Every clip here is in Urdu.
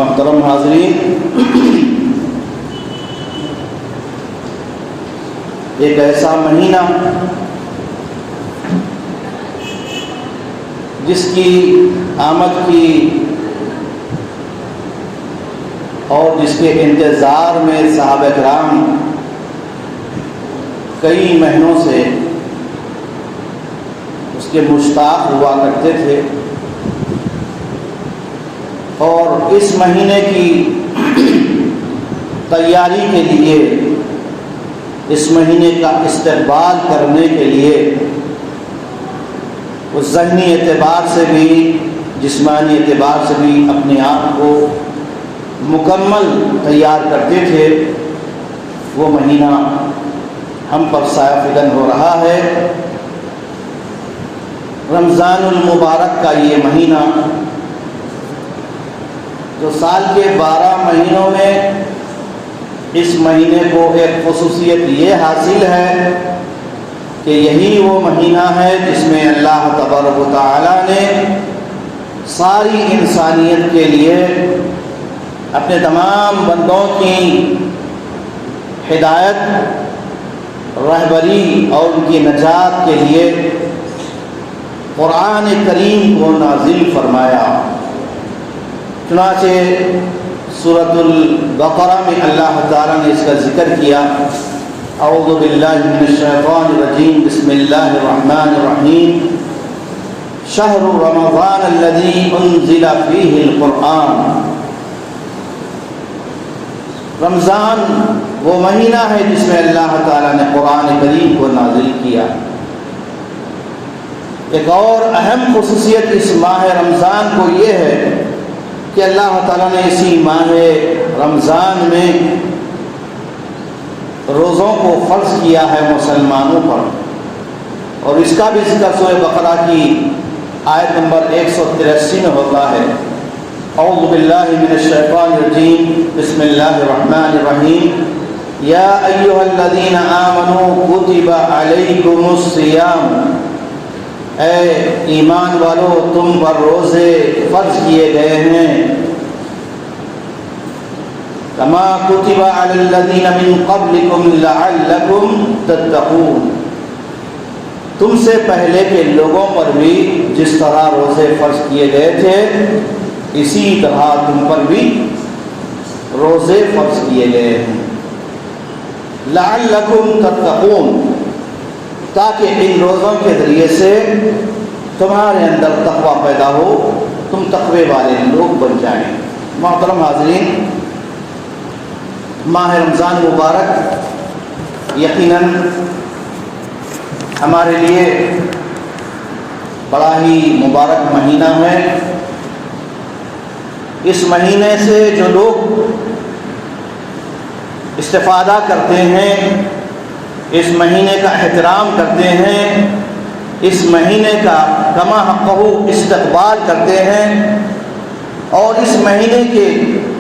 محترم حاضرین، ایک ایسا مہینہ جس کی آمد کی اور جس کے انتظار میں صحابہ کرام کئی مہینوں سے اس کے مشتاق ہوا کرتے تھے، اور اس مہینے کی تیاری کے لیے، اس مہینے کا استقبال کرنے کے لیے وہ ذہنی اعتبار سے بھی جسمانی اعتبار سے بھی اپنے آپ کو مکمل تیار کرتے تھے۔ وہ مہینہ ہم پر سایہ فکن ہو رہا ہے، رمضان المبارک کا یہ مہینہ جو سال کے 12 مہینوں میں اس مہینے کو ایک خصوصیت یہ حاصل ہے کہ یہی وہ مہینہ ہے جس میں اللہ تبارک و تعالی نے ساری انسانیت کے لیے اپنے تمام بندوں کی ہدایت، رہبری اور ان کی نجات کے لیے قرآن کریم کو نازل فرمایا۔ چنانچہ سورۃ البقرہ میں اللہ تعالیٰ نے اس کا ذکر کیا۔ اعوذ باللہ من الشیطان الرجیم، بسم اللہ الرحمن الرحیم، شہر رمضان الذی انزل فیہ القرآن۔ رمضان وہ مہینہ ہے جس میں اللہ تعالیٰ نے قرآن کریم کو نازل کیا۔ ایک اور اہم خصوصیت اس ماہ رمضان کو یہ ہے کہ اللہ تعالیٰ نے اسی ماہ رمضان میں روزوں کو فرض کیا ہے مسلمانوں پر، اور اس کا بھی ذکر سورہ بقرہ کی آیت نمبر 183 میں ہوتا ہے۔ اعوذ باللہ من الشیطان الرجیم، بسم اللہ الرحمن الرحیم، یا ایھا الذین آمنوا کتب علیکم الصیام، اے ایمان والو تم پر روزے فرض کیے گئے ہیں، کما کتب علی الذین من قبلکم لعلکم تتقون، تم سے پہلے کے لوگوں پر بھی جس طرح روزے فرض کیے گئے تھے اسی طرح تم پر بھی روزے فرض کیے گئے ہیں، لعلکم تتقون، تاکہ ان روزوں کے ذریعے سے تمہارے اندر تقوی پیدا ہو، تم تقوی والے لوگ بن جائیں۔ محترم حاضرین، ماہ رمضان مبارک یقیناً ہمارے لیے بڑا ہی مبارک مہینہ ہے۔ اس مہینے سے جو لوگ استفادہ کرتے ہیں، اس مہینے کا احترام کرتے ہیں، اس مہینے کا کما حقہ استقبال کرتے ہیں، اور اس مہینے کے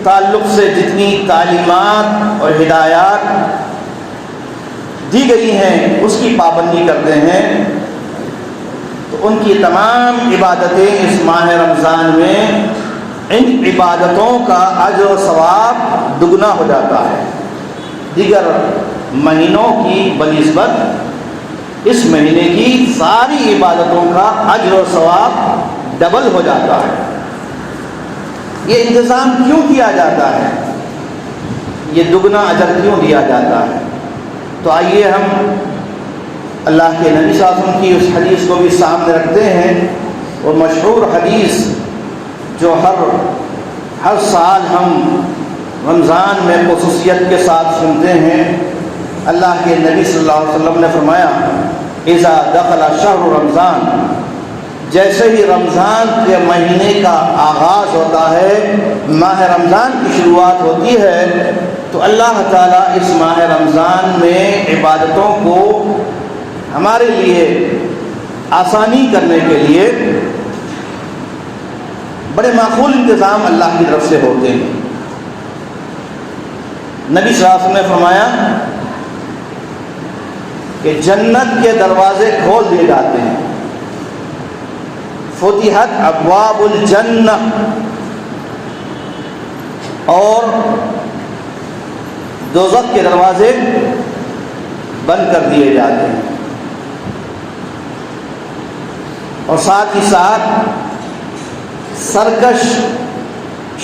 تعلق سے جتنی تعلیمات اور ہدایات دی گئی ہیں اس کی پابندی کرتے ہیں، تو ان کی تمام عبادتیں اس ماہ رمضان میں ان عبادتوں کا اجر و ثواب دگنا ہو جاتا ہے۔ دیگر مہینوں کی بنسبت اس مہینے کی ساری عبادتوں کا اجر و ثواب ڈبل ہو جاتا ہے۔ یہ انتظام کیوں کیا جاتا ہے؟ یہ دگنا اجر کیوں دیا جاتا ہے؟ تو آئیے ہم اللہ کے نبی صلی اللہ علیہ وسلم کی اس حدیث کو بھی سامنے رکھتے ہیں، وہ مشہور حدیث جو ہر سال ہم رمضان میں خصوصیت کے ساتھ سنتے ہیں۔ اللہ کے نبی صلی اللہ علیہ وسلم نے فرمایا، اذا دخل شہر رمضان، جیسے ہی رمضان کے مہینے کا آغاز ہوتا ہے، ماہ رمضان کی شروعات ہوتی ہے، تو اللہ تعالیٰ اس ماہ رمضان میں عبادتوں کو ہمارے لیے آسانی کرنے کے لیے بڑے معقول انتظام اللہ کی طرف سے ہوتے ہیں۔ نبی صلی اللہ علیہ وسلم نے فرمایا کہ جنت کے دروازے کھول دیے جاتے ہیں، فتحت ابواب الجنہ، اور دوزخ کے دروازے بند کر دیے جاتے ہیں، اور ساتھ ہی ساتھ سرکش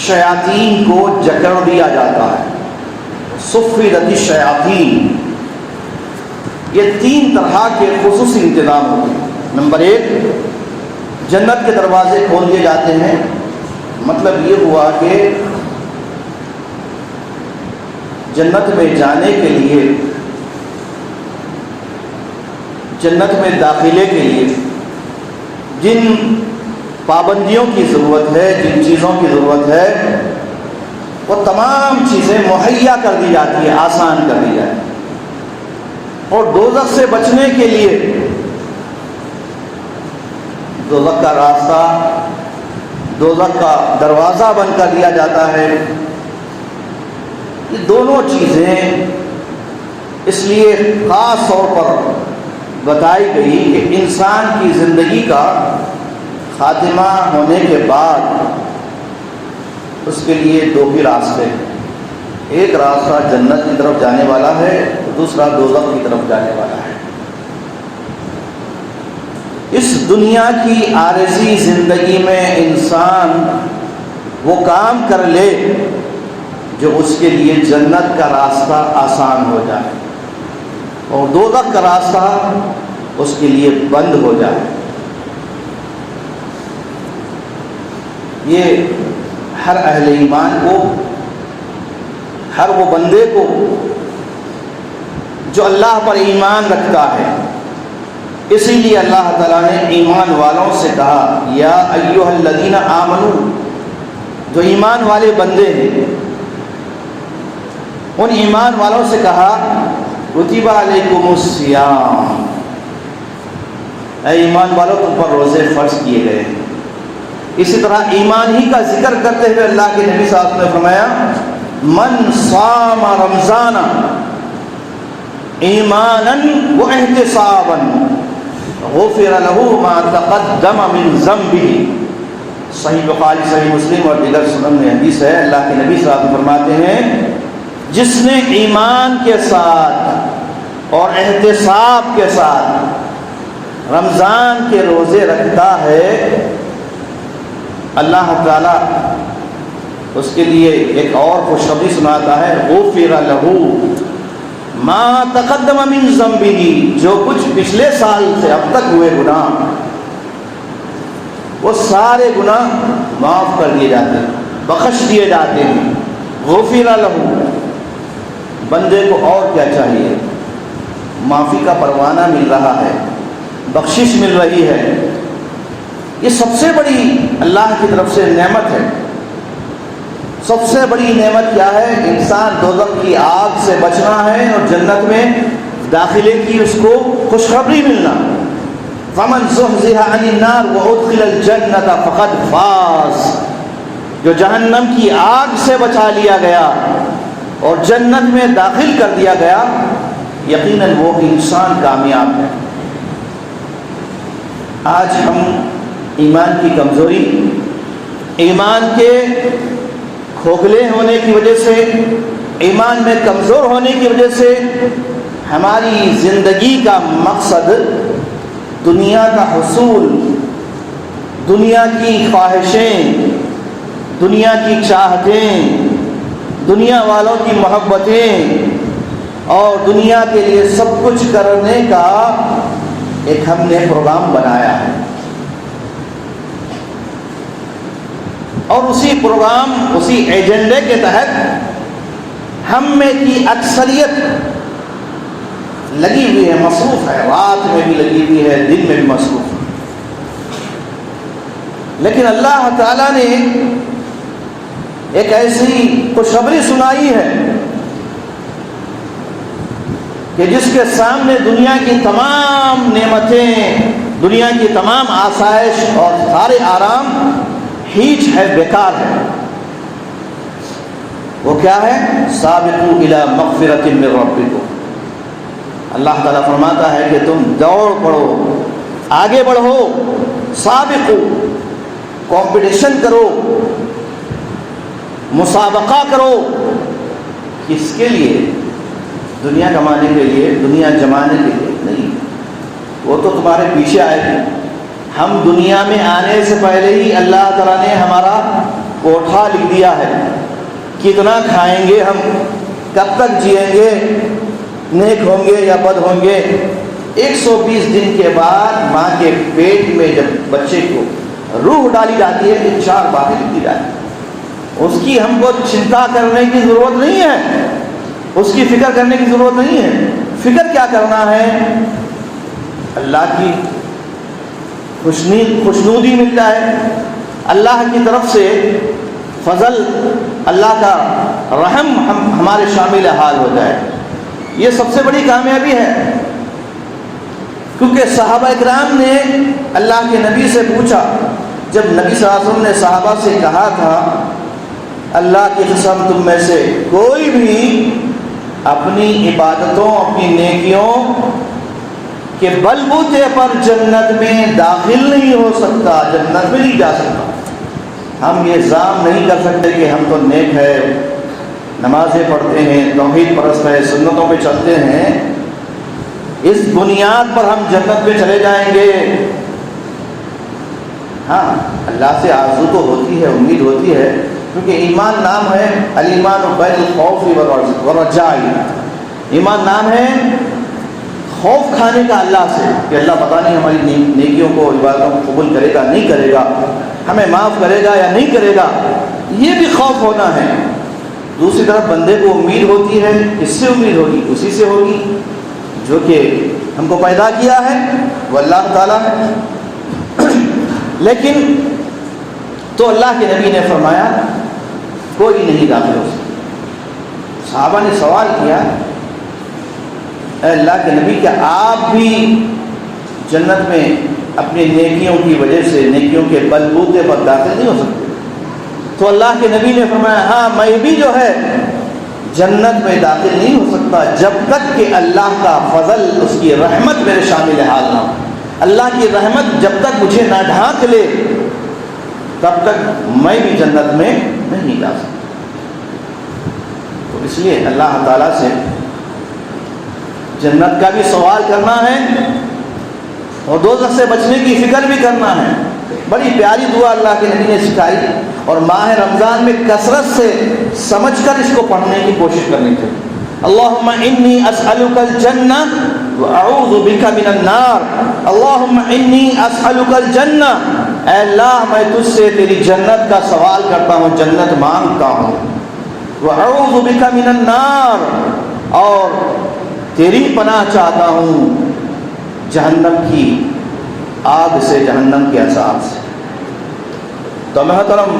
شیاطین کو جکڑ دیا جاتا ہے۔ صفدت الشیاطین، یہ 3 طرح کے خصوصی انتظام ہوتے ہیں۔ نمبر 1، جنت کے دروازے کھول دیے جاتے ہیں، مطلب یہ ہوا کہ جنت میں جانے کے لیے، جنت میں داخلے کے لیے جن پابندیوں کی ضرورت ہے، جن چیزوں کی ضرورت ہے، وہ تمام چیزیں مہیا کر دی جاتی ہیں، آسان کر دی جاتی ہے۔ اور دوزخ سے بچنے کے لیے دوزخ کا راستہ، دوزخ کا دروازہ بند کر دیا جاتا ہے۔ یہ دونوں چیزیں اس لیے خاص طور پر بتائی گئی کہ انسان کی زندگی کا خاتمہ ہونے کے بعد اس کے لیے 2 ہی راستے ہیں۔ ایک راستہ جنت کی طرف جانے والا ہے، دوسرا دوزخ کی طرف جانے والا ہے۔ اس دنیا کی عارضی زندگی میں انسان وہ کام کر لے جو اس کے لیے جنت کا راستہ آسان ہو جائے، اور دوزخ کا راستہ اس کے لیے بند ہو جائے۔ یہ ہر اہل ایمان کو، ہر وہ بندے کو جو اللہ پر ایمان رکھتا ہے، اسی لیے اللہ تعالیٰ نے ایمان والوں سے کہا یا ایھا الذین آمنو، جو ایمان والے بندے ہیں ان ایمان والوں سے کہا کتب علیکم الصیام، اے ایمان والوں تم پر روزے فرض کیے گئے ہیں۔ اسی طرح ایمان ہی کا ذکر کرتے ہوئے اللہ کے نبی صلی اللہ علیہ وسلم نے فرمایا من صام رمضان ایمانا واحتسابا غفر له ما تقدم من ذنبه۔ صحیح بخاری، صحیح مسلم اور دیگر سنن میں حدیث ہے، اللہ کے نبی صلی اللہ علیہ وسلم فرماتے ہیں جس نے ایمان کے ساتھ اور احتساب کے ساتھ رمضان کے روزے رکھتا ہے، اللہ تعالیٰ اس کے لیے ایک اور خوشخبری سناتا ہے غفر له ما تقدم من ذنبه، جو کچھ پچھلے سال سے اب تک ہوئے گناہ وہ سارے گناہ معاف کر دیے جاتے ہیں، بخش دیے جاتے ہیں۔ غفر له، بندے کو اور کیا چاہیے؟ معافی کا پروانہ مل رہا ہے، بخشش مل رہی ہے۔ یہ سب سے بڑی اللہ کی طرف سے نعمت ہے۔ سب سے بڑی نعمت کیا ہے؟ انسان دوزخ کی آگ سے بچنا ہے اور جنت میں داخلے کی اس کو خوشخبری ملنا۔ فمن زحزح عن النار وادخل الجنة فقد فاز، جو جہنم کی آگ سے بچا لیا گیا اور جنت میں داخل کر دیا گیا، یقیناً وہ انسان کامیاب ہے۔ آج ہم ایمان کی کمزوری، ایمان کے کھوکھلے ہونے کی وجہ سے، ایمان میں کمزور ہونے کی وجہ سے ہماری زندگی کا مقصد دنیا کا حصول، دنیا کی خواہشیں، دنیا کی چاہتیں، دنیا والوں کی محبتیں اور دنیا کے لیے سب کچھ کرنے کا ایک ہم نے پروگرام بنایا ہے، اور اسی پروگرام، اسی ایجنڈے کے تحت ہم میں کی اکثریت لگی ہوئی ہے، مصروف ہے، رات میں بھی لگی ہوئی ہے، دن میں بھی مصروف ہے۔ لیکن اللہ تعالیٰ نے ایک ایسی خوشخبری سنائی ہے کہ جس کے سامنے دنیا کی تمام نعمتیں، دنیا کی تمام آسائش اور سارے آرام ہیچ ہے، بیکار ہے۔ وہ کیا ہے؟ سابقوا الی مغفرۃ من ربکم، اللہ تعالیٰ فرماتا ہے کہ تم دوڑ پڑو، آگے بڑھو، سابقوا، کمپٹیشن کرو مسابقہ کرو. کس کے لیے؟ دنیا کمانے کے لیے، دنیا جمانے کے لیے نہیں. وہ تو تمہارے پیچھے آئے گی. ہم دنیا میں آنے سے پہلے ہی اللہ تعالیٰ نے ہمارا کوٹھا لکھ دیا ہے. کتنا کھائیں گے ہم، کب تک جئیں گے، نیک ہوں گے یا بد ہوں گے. 120 دن کے بعد ماں کے پیٹ میں جب بچے کو روح ڈالی جاتی ہے تو 4 باتیں لکھی جاتی ہیں. اس کی ہم کو چنتا کرنے کی ضرورت نہیں ہے، اس کی فکر کرنے کی ضرورت نہیں ہے. فکر کیا کرنا ہے؟ اللہ کی خوشنودی مل جائے، اللہ کی طرف سے فضل، اللہ کا رحم ہمارے شامل حال ہو جائے. یہ سب سے بڑی کامیابی ہے. کیونکہ صحابہ اکرام نے اللہ کے نبی سے پوچھا، جب نبی صلی اللہ علیہ وسلم نے صحابہ سے کہا تھا اللہ کی قسم تم میں سے کوئی بھی اپنی عبادتوں، اپنی نیکیوں کے بل بوتے پر جنت میں داخل نہیں ہو سکتا، جنت میں نہیں جا سکتا. ہم یہ زعم نہیں کر سکتے کہ ہم تو نیک ہے، نمازیں پڑھتے ہیں، توحید پرست ہے، سنتوں پہ چلتے ہیں، اس بنیاد پر ہم جنت میں چلے جائیں گے. ہاں اللہ سے آرزو تو ہوتی ہے، امید ہوتی ہے، کیونکہ ایمان نام ہے الایمان بین الخوف والرجاء. ایمان نام ہے خوف کھانے کا اللہ سے کہ اللہ پتہ نہیں ہماری نیکیوں کو، عبادتوں کو قبول کرے گا نہیں کرے گا، ہمیں معاف کرے گا یا نہیں کرے گا. یہ بھی خوف ہونا ہے. دوسری طرف بندے کو امید ہوتی ہے. کس سے امید ہوگی؟ اسی سے ہوگی جو کہ ہم کو پیدا کیا ہے، وہ اللہ تعالیٰ ہے. لیکن تو اللہ کے نبی نے فرمایا کوئی نہیں داخل ہو سکتا. صحابہ نے سوال کیا اے اللہ کے نبی کیا آپ بھی جنت میں اپنی نیکیوں کی وجہ سے، نیکیوں کے بل بوتے پر داخل نہیں ہو سکتے؟ تو اللہ کے نبی نے فرمایا ہاں میں بھی جو ہے جنت میں داخل نہیں ہو سکتا جب تک کہ اللہ کا فضل، اس کی رحمت میرے شامل حال نہ ہو. اللہ کی رحمت جب تک مجھے نہ ڈھانک لے تب تک میں بھی جنت میں نہیں جا سکتا. تو اس لیے اللہ تعالیٰ سے جنت کا بھی سوال کرنا ہے اور دوزخ سے بچنے کی فکر بھی کرنا ہے. بڑی پیاری دعا اللہ کے نبی نے سکھائی، اور ماہ رمضان میں کثرت سے سمجھ کر اس کو پڑھنے کی کوشش کرنی چاہیے. اللہم انی اسألک الجنہ واعوذ بک من النار. اللہم انی اسألک الجنہ، اے اللہ میں تجھ سے تیری جنت کا سوال کرتا ہوں، جنت مانگتا ہوں. واعوذ بک من النار، اور تیری پناہ چاہتا ہوں جہنم کی آگ سے، جہنم کے عذاب سے. تو محترم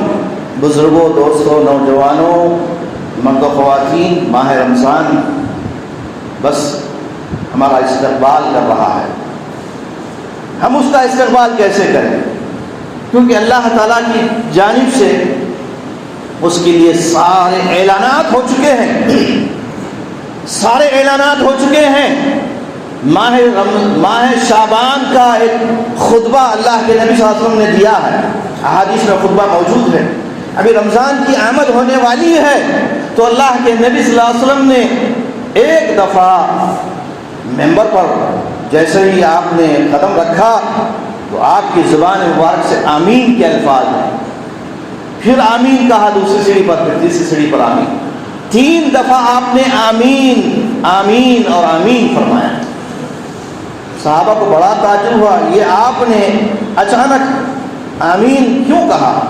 بزرگوں، دوستوں، نوجوانوں، مرد و خواتین، ماہ رمضان بس ہمارا استقبال کر رہا ہے. ہم اس کا استقبال کیسے کریں؟ کیونکہ اللہ تعالیٰ کی جانب سے اس کے لیے سارے اعلانات ہو چکے ہیں، سارے اعلانات ہو چکے ہیں. ماہ شعبان کا ایک خطبہ اللہ کے نبی صلی اللہ علیہ وسلم نے دیا ہے، احادیث میں خطبہ موجود ہے. ابھی رمضان کی آمد ہونے والی ہے تو اللہ کے نبی صلی اللہ علیہ وسلم نے ایک دفعہ ممبر پر جیسے ہی آپ نے قدم رکھا تو آپ کی زبان مبارک سے آمین کے الفاظ ہیں. پھر آمین کہا دوسری سیڑھی پر، پھر تیسری سیڑھی پر آمین. 3 دفعہ آپ نے آمین آمین اور آمین فرمایا. صحابہ کو بڑا تعجب ہوا، یہ آپ نے اچانک آمین کیوں کہا؟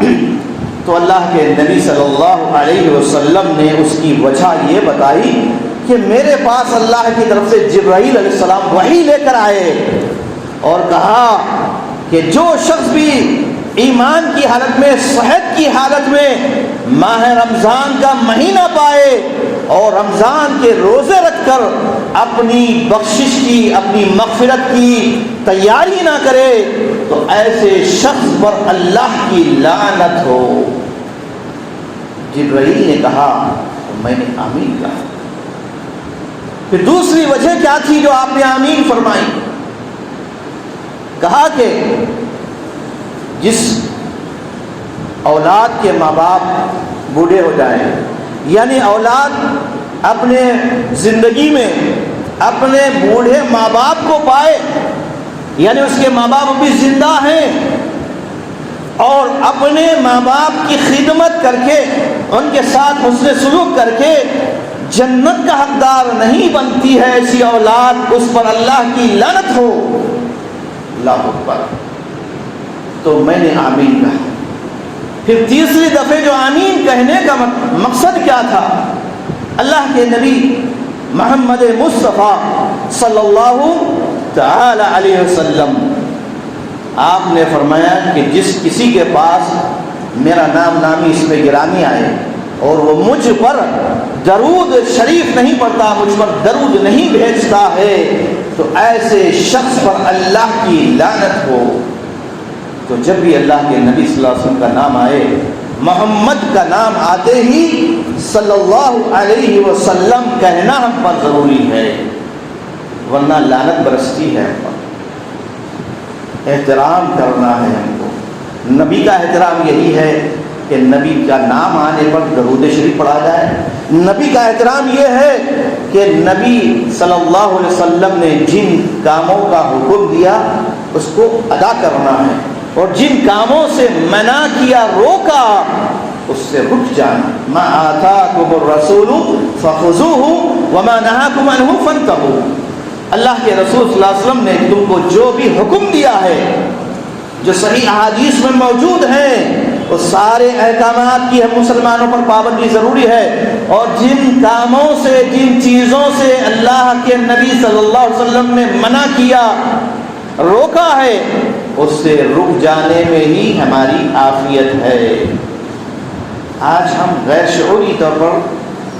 تو اللہ کے نبی صلی اللہ علیہ وسلم نے اس کی وجہ یہ بتائی کہ میرے پاس اللہ کی طرف سے جبرائیل علیہ السلام وحی لے کر آئے اور کہا کہ جو شخص بھی ایمان کی حالت میں، صحت کی حالت میں ماہ رمضان کا مہینہ پائے اور رمضان کے روزے رکھ کر اپنی بخشش کی، اپنی مغفرت کی تیاری نہ کرے تو ایسے شخص پر اللہ کی لعنت ہو. جبرائیل نے کہا تو میں نے آمین کہا. پھر دوسری وجہ کیا تھی جو آپ نے آمین فرمائی؟ کہا کہ جس اولاد کے ماں باپ بوڑھے ہو جائیں، یعنی اولاد اپنے زندگی میں اپنے بوڑھے ماں باپ کو پائے، یعنی اس کے ماں باپ بھی زندہ ہیں، اور اپنے ماں باپ کی خدمت کر کے ان کے ساتھ حسن سلوک کر کے جنت کا حقدار نہیں بنتی ہے، ایسی اولاد اس پر اللہ کی لعنت ہو۔ اللہ اکبر۔ تو میں نے آمین کہا۔ پھر تیسری دفعہ جو آمین کہنے کا مقصد کیا تھا، اللہ کے نبی محمد مصطفیٰ صلی اللہ تعالی علیہ وسلم آپ نے فرمایا کہ جس کسی کے پاس میرا نام نامی اس میں گرامی آئے اور وہ مجھ پر درود شریف نہیں پڑھتا، مجھ پر درود نہیں بھیجتا ہے، تو ایسے شخص پر اللہ کی لعنت ہو۔ تو جب بھی اللہ کے نبی صلی اللہ علیہ وسلم کا نام آئے، محمد کا نام آتے ہی صلی اللہ علیہ وسلم کہنا ہم پر ضروری ہے، ورنہ لعنت برستی ہے ہم پر۔ احترام کرنا ہے ہم کو۔ نبی کا احترام یہی ہے کہ نبی کا نام آنے پر درود شریف پڑھا جائے۔ نبی کا احترام یہ ہے کہ نبی صلی اللہ علیہ وسلم نے جن کاموں کا حکم دیا اس کو ادا کرنا ہے، اور جن کاموں سے منع کیا، روکا، اس سے رک جانا۔ ما آتاکم الرسول فخذوہ وما نہاکم عنہ فانتہوا۔ اللہ کے رسول صلی اللہ علیہ وسلم نے تم کو جو بھی حکم دیا ہے، جو صحیح احادیث میں موجود ہیں، وہ سارے احکامات کی ہم مسلمانوں پر پابندی ضروری ہے، اور جن کاموں سے، جن چیزوں سے اللہ کے نبی صلی اللہ علیہ وسلم نے منع کیا، روکا ہے، اس سے رک جانے میں ہی ہماری عافیت ہے۔ آج ہم غیر شعوری طور پر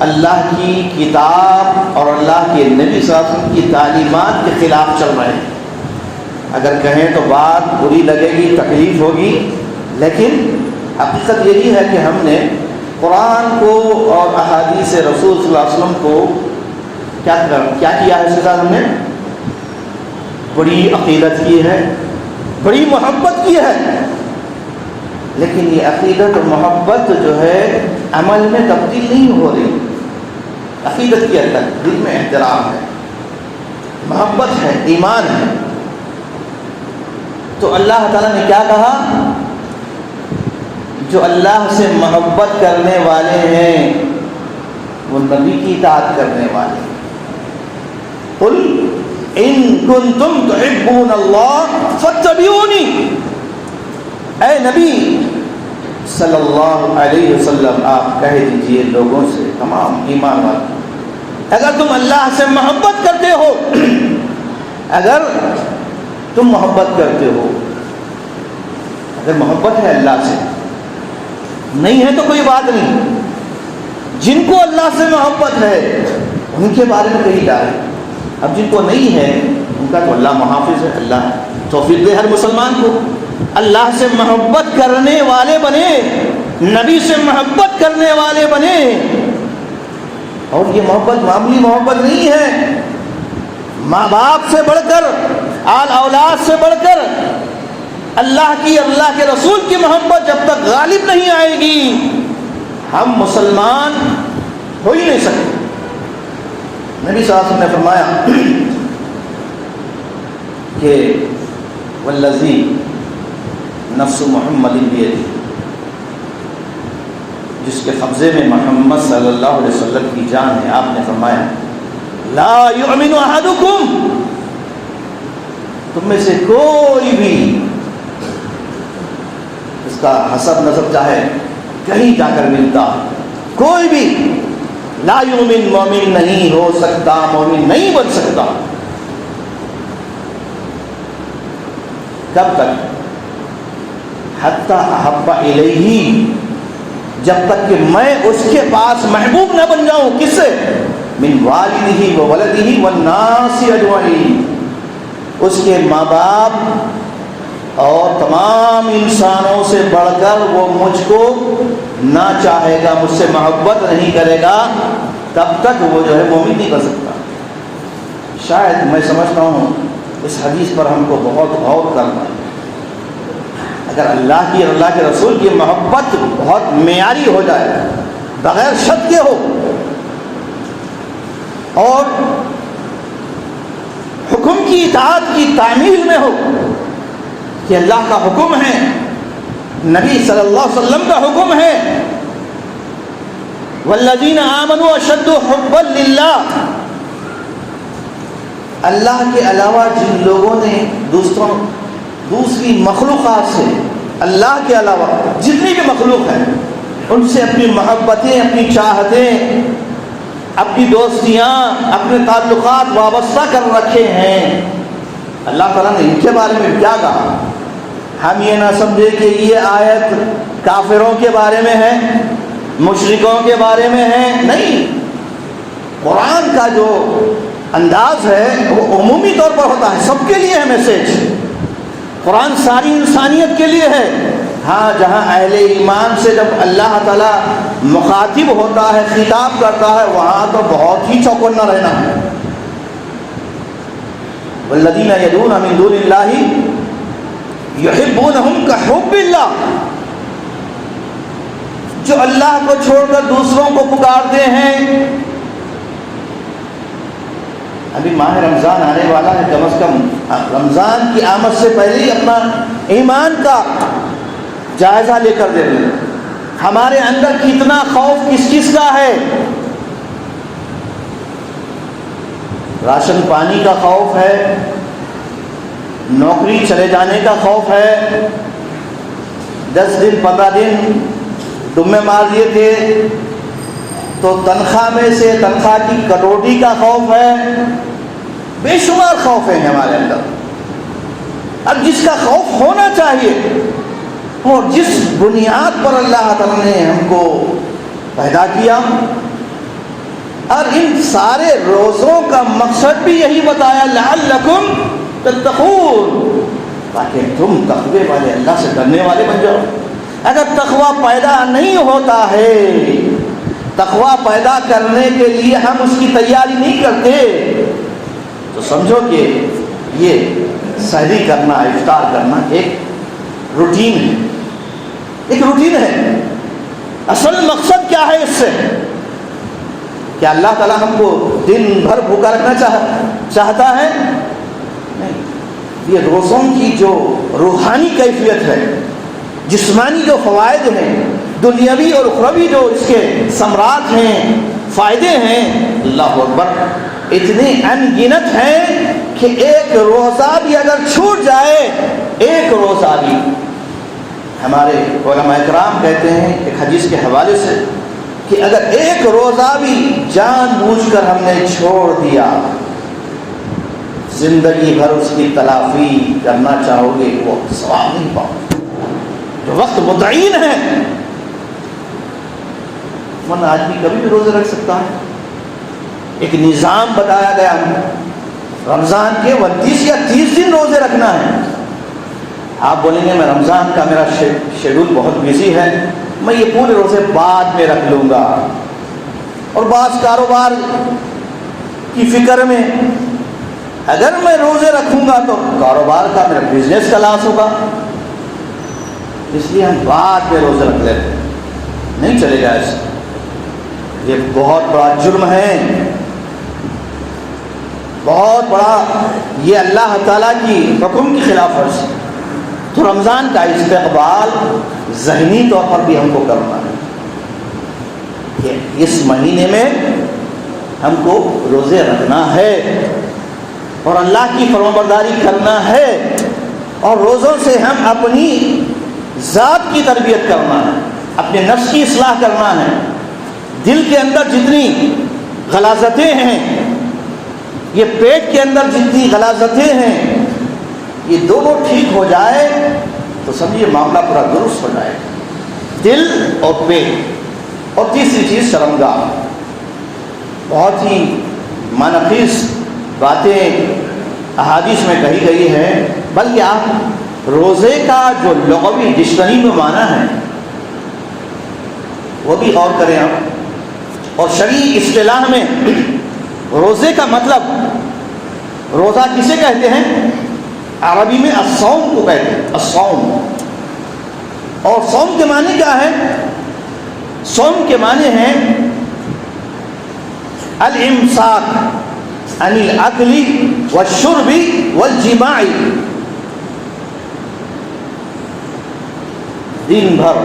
اللہ کی کتاب اور اللہ کے نبی صلی اللہ علیہ وسلم کی تعلیمات کے خلاف چل رہے ہیں۔ اگر کہیں تو بات بری لگے گی، تکلیف ہوگی، لیکن حقیقت یہی ہے کہ ہم نے قرآن کو اور احادیث رسول صلی اللہ علیہ وسلم کو کیا کیا ہے، اس کے ساتھ ہم نے بڑی عقیدت کی ہے، بڑی محبت کی ہے، لیکن یہ عقیدت اور محبت جو ہے عمل میں تبدیل نہیں ہو رہی۔ عقیدت کی حد تک دل میں احترام ہے، محبت ہے، ایمان ہے۔ تو اللہ تعالیٰ نے کیا کہا؟ جو اللہ سے محبت کرنے والے ہیں وہ نبی کی اطاعت کرنے والے ہیں۔ قل ان کنتم تحبون اللہ فاتبعونی، اے نبی صلی اللہ علیہ وسلم آپ کہہ دیجئے لوگوں سے، تمام ایمان والوں، اگر تم اللہ سے محبت کرتے ہو، اگر تم محبت کرتے ہو، اگر محبت ہے اللہ سے، نہیں ہے تو کوئی بات نہیں، جن کو اللہ سے محبت ہے ان کے بارے میں کہی جائے، اب جن کو نہیں ہے ان کا تو اللہ محافظ ہے۔ اللہ توفیق دے ہر مسلمان کو، اللہ سے محبت کرنے والے بنے، نبی سے محبت کرنے والے بنے۔ اور یہ محبت معمولی محبت نہیں ہے، ماں باپ سے بڑھ کر، آل اولاد سے بڑھ کر اللہ کی، اللہ کے رسول کی محبت جب تک غالب نہیں آئے گی ہم مسلمان ہو ہی نہیں سکتے۔ نبی صلی اللہ علیہ وسلم نے فرمایا کہ والذی نفس محمد بیدہ، جس کے قبضے میں محمد صلی اللہ علیہ وسلم کی جان ہے، آپ نے فرمایا لا یؤمن احدکم، تم میں سے کوئی بھی اس کا حسب نسب چاہے کہیں جا کر ملتا، کوئی بھی لا یؤمن، مومن نہیں ہو سکتا، مومن نہیں بن سکتا۔ کب تک؟ حتی احب الیہ، جب تک کہ میں اس کے پاس محبوب نہ بن جاؤں۔ کس سے؟ من والدہ وولدہ والناس اجمعین، اس کے ماں باپ اور تمام انسانوں سے بڑھ کر وہ مجھ کو نہ چاہے گا، مجھ سے محبت نہیں کرے گا، تب تک وہ جو ہے مومن نہیں کر سکتا۔ شاید میں سمجھتا ہوں اس حدیث پر ہم کو بہت غور کرنا ہے۔ اگر اللہ کی اور اللہ کے رسول کی محبت بہت معیاری ہو جائے، بغیر شک کے ہو اور حکم کی اطاعت کی تعمیل میں ہو کہ اللہ کا حکم ہے، نبی صلی اللہ علیہ وسلم کا حکم ہے، والذین آمنوا اشد حبا للہ، اللہ کے علاوہ جن لوگوں نے دوسری مخلوقات سے، اللہ کے علاوہ جتنی بھی مخلوق ہیں ان سے اپنی محبتیں، اپنی چاہتیں، اپنی دوستیاں، اپنے تعلقات وابستہ کر رکھے ہیں، اللہ تعالیٰ نے ان کے بارے میں کیا کہا؟ ہم یہ نہ سمجھے کہ یہ آیت کافروں کے بارے میں ہے، مشرکوں کے بارے میں ہے، نہیں، قرآن کا جو انداز ہے وہ عمومی طور پر ہوتا ہے، سب کے لیے ہے میسج، قرآن ساری انسانیت کے لیے ہے۔ ہاں جہاں اہل ایمان سے جب اللہ تعالیٰ مخاطب ہوتا ہے، خطاب کرتا ہے، وہاں تو بہت ہی چوکنا رہنا ہے۔ والذین یدعون من دون اللہ یحبونہم کحب اللہ، جو اللہ کو چھوڑ کر دوسروں کو پکارتے ہیں۔ ابھی ماہ رمضان آنے والا ہے، کم از کم رمضان کی آمد سے پہلے ہی اپنا ایمان کا جائزہ لے کر دے دیں، ہمارے اندر کتنا خوف کس چیز کا ہے؟ راشن پانی کا خوف ہے، نوکری چلے جانے کا خوف ہے، 10 دن 15 دن ڈمے مار دیے تھے تو تنخواہ میں سے تنخواہ کی کٹوتی کا خوف ہے، بے شمار خوف ہیں ہمارے اندر۔ اب جس کا خوف ہونا چاہیے اور جس بنیاد پر اللہ تعالیٰ نے ہم کو پیدا کیا، اور ان سارے روزوں کا مقصد بھی یہی بتایا، لعلکم تتقون، تاکہ تم تقوی والے، اللہ سے ڈرنے والے بن جاؤ۔ اگر تقوی پیدا نہیں ہوتا ہے، تقوی پیدا کرنے کے لیے ہم اس کی تیاری نہیں کرتے، تو سمجھو کہ یہ سحری کرنا، افطار کرنا ایک روٹین ہے، ایک روٹین ہے۔ اصل مقصد کیا ہے اس سے؟ کیا اللہ تعالیٰ ہم کو دن بھر بھوکا رکھنا چاہتا ہے؟ نہیں، یہ روزوں کی جو روحانی کیفیت ہے، جسمانی جو فوائد ہیں، دنیاوی اور اخروی جو اس کے ثمرات ہیں، فائدے ہیں، اللہ اکبر، اتنے ان گنت ہیں کہ ایک روزہ بھی اگر چھوٹ جائے، ایک روزہ بھی، ہمارے علماء کرام کہتے ہیں ایک حدیث کے حوالے سے کہ اگر ایک روزہ بھی جان بوجھ کر ہم نے چھوڑ دیا، زندگی بھر اس کی تلافی کرنا چاہو گے، وہ ثواب نہیں پاؤ گے، جو وقت متعین ہے، ورنہ آدمی کبھی بھی روزے رکھ سکتا ہے۔ ایک نظام بتایا گیا، رمضان کے 29 یا 30 دن روزے رکھنا ہے۔ آپ بولیں گے میں رمضان کا میرا شیڈول بہت بزی ہے، میں یہ پورے روزے بعد میں رکھ لوں گا، اور بعض کاروبار کی فکر میں اگر میں روزے رکھوں گا تو کاروبار کا، میرا بزنس کا لاس ہوگا، اس لیے ہم بعد میں روزے رکھ لیتے ہیں۔ نہیں چلے گا ایسا، یہ بہت بڑا جرم ہے، بہت بڑا، یہ اللہ تعالیٰ کی حکم کی خلاف ورزی۔ تو رمضان کا استقبال ذہنی طور پر بھی ہم کو کرنا ہے کہ اس مہینے میں ہم کو روزے رکھنا ہے اور اللہ کی فرمانبرداری کرنا ہے، اور روزوں سے ہم اپنی ذات کی تربیت کرنا ہے، اپنے نفس کی اصلاح کرنا ہے، دل کے اندر جتنی غلاظتیں ہیں، یہ پیٹ کے اندر جتنی غلاظتیں ہیں، یہ دونوں ٹھیک ہو جائے تو سمجھیے معاملہ پورا درست ہو جائے، دل اور پیٹ۔ اور تیسری چیز شرمگاہ، بہت ہی مانخیز باتیں احادیث میں کہی گئی ہے، بلکہ آپ روزے کا جو لغوی ڈکشنری میں معنی ہے وہ بھی غور کریں آپ۔ اور شرعی اصطلاح میں روزے کا مطلب، روزہ کسے کہتے ہیں؟ عربی میں الصوم کو کہتے ہیں، الصوم، اور صوم کے معنی کیا ہے؟ صوم کے معنی ہیں الامساک عن الاکل والشرب والجماع، دن بھر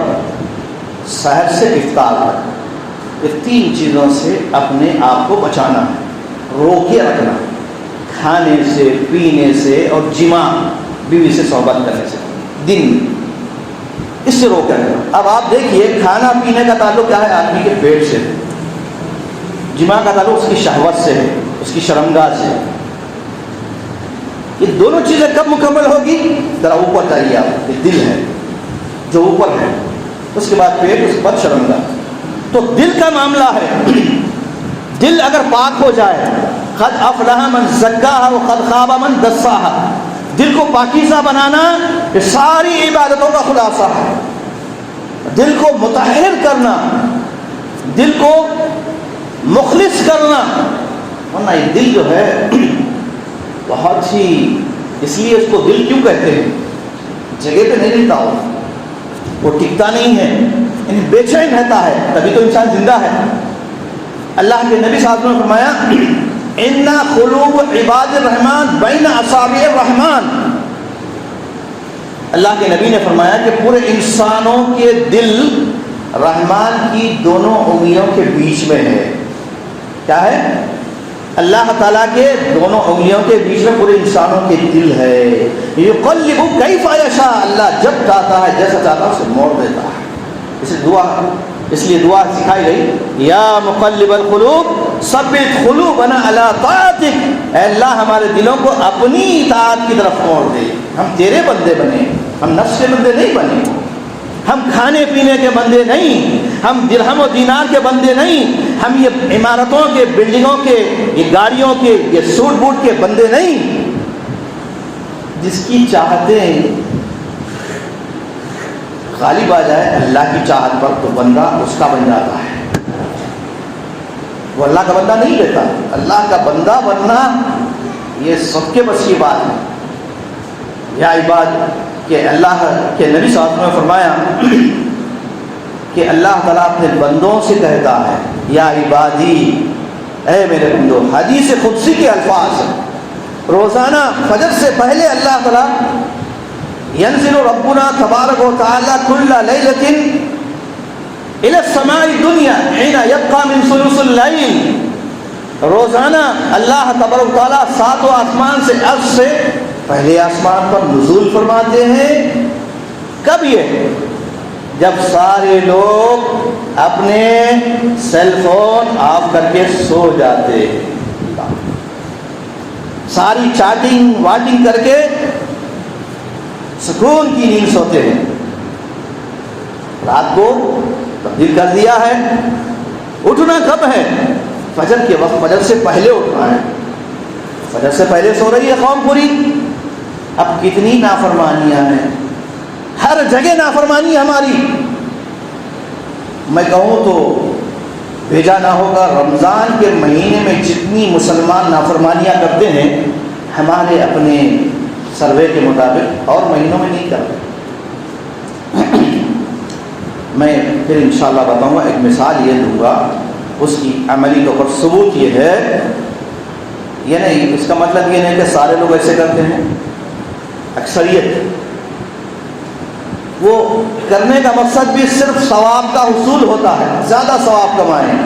سحر سے افطار تک یہ 3 چیزوں سے اپنے آپ کو بچانا ہے، روکے رکھنا، کھانے سے، پینے سے اور جماع بیوی سے صحبت کرنے سے، دن اس سے روکا رکھنا۔ اب آپ دیکھیے کھانا پینے کا تعلق کیا ہے؟ آدمی کے پیٹ سے، جماع کا تعلق اس کی شہوت سے ہے، اس کی شرمگاہ سے۔ یہ دونوں چیزیں کب مکمل ہوگی؟ ذرا اوپر جائیے آپ، یہ دل ہے جو اوپر ہے، اس کے بعد پیٹ، اس کے بعد شرمگاہ۔ تو دل کا معاملہ ہے، دل اگر پاک ہو جائے، قد افلح من زکاہا وقد خاب من دساہا، دل کو پاکیزہ بنانا یہ ساری عبادتوں کا خلاصہ ہے۔ دل کو مطہر کرنا، دل کو مخلص کرنا، ورنہ یہ دل جو ہے بہت ہی، اس لیے اس کو دل کیوں کہتے ہیں؟ جگہ پہ نہیں رہتا ہو، وہ ٹکتا نہیں ہے، یعنی بے چین رہتا ہے، تبھی تو انسان زندہ ہے۔ اللہ کے نبی صلی اللہ علیہ وسلم نے فرمایا ان قلوب عباد الرحمن بین اصابع الرحمن، اللہ کے نبی نے فرمایا کہ پورے انسانوں کے دل رحمان کی دونوں انگلیوں کے بیچ میں ہے۔ کیا ہے؟ اللہ تعالیٰ کے دونوں انگلیوں کے بیچ میں پورے انسانوں کے دل ہے۔ یقلب کیف یشاء، اللہ جب چاہتا ہے، جیسا چاہتا ہے اسے موڑ دیتا ہے۔ اس لیے دعا سکھائی گئی، یا مقلب القلوب ثبت قلوبنا علی طاعتک، اے اللہ ہمارے دلوں کو اپنی اطاعت کی طرف موڑ دے، ہم تیرے بندے بنے، ہم نفس کے بندے نہیں بنے، ہم کھانے پینے کے بندے نہیں، ہم درہم و دینار کے بندے نہیں، ہم یہ عمارتوں کے، بلڈنگوں کے، یہ گاڑیوں کے، یہ سوٹ بوٹ کے بندے نہیں۔ جس کی چاہتیں غالب آ جائے اللہ کی چاہت پر تو بندہ اس کا بن جاتا ہے، وہ اللہ کا بندہ نہیں رہتا۔ اللہ کا بندہ بننا یہ سب کے بس کی بات ہے۔ یا عباد کہ اللہ کے نبی صلی اللہ علیہ وسلم نے فرمایا کہ اللہ تعالیٰ اپنے بندوں سے کہتا ہے یا عبادی، اے میرے بندو، حدیث قدسی کے الفاظ ہیں۔ روزانہ فجر سے پہلے اللہ تعالیٰ ینزل ربنا تبارک و تعالی کل لیلۃ الی السماء الدنیا حین یبقى من ثلث اللیل، روزانہ اللہ تبارک و تعالیٰ 7واں آسمان سے عرش سے پہلے آسمان پر نزول فرماتے ہیں۔ کب یہ؟ جب سارے لوگ اپنے سیل فون آف کر کے سو جاتے ہیں، ساری چاٹنگ واٹنگ کر کے سکون کی نیند سوتے ہیں۔ رات کو تبدیل کر دیا ہے۔ اٹھنا کب ہے؟ فجر کے وقت، فجر سے پہلے اٹھنا ہے۔ فجر سے پہلے سو رہی ہے قوم پوری۔ اب کتنی نافرمانیاں ہیں، ہر جگہ نافرمانی ہماری۔ میں کہوں تو بھیجا نہ ہوگا، رمضان کے مہینے میں جتنی مسلمان نافرمانیاں کرتے ہیں ہمارے اپنے سروے کے مطابق اور مہینوں میں نہیں کرتے۔ میں پھر انشاءاللہ بتاؤں گا، ایک مثال یہ دوں گا، اس کی عملی طور پر ثبوت یہ ہے، یہ نہیں، اس کا مطلب یہ نہیں کہ سارے لوگ ایسے کرتے ہیں، اکثریت۔ وہ کرنے کا مقصد بھی صرف ثواب کا حصول ہوتا ہے، زیادہ ثواب کمائیں۔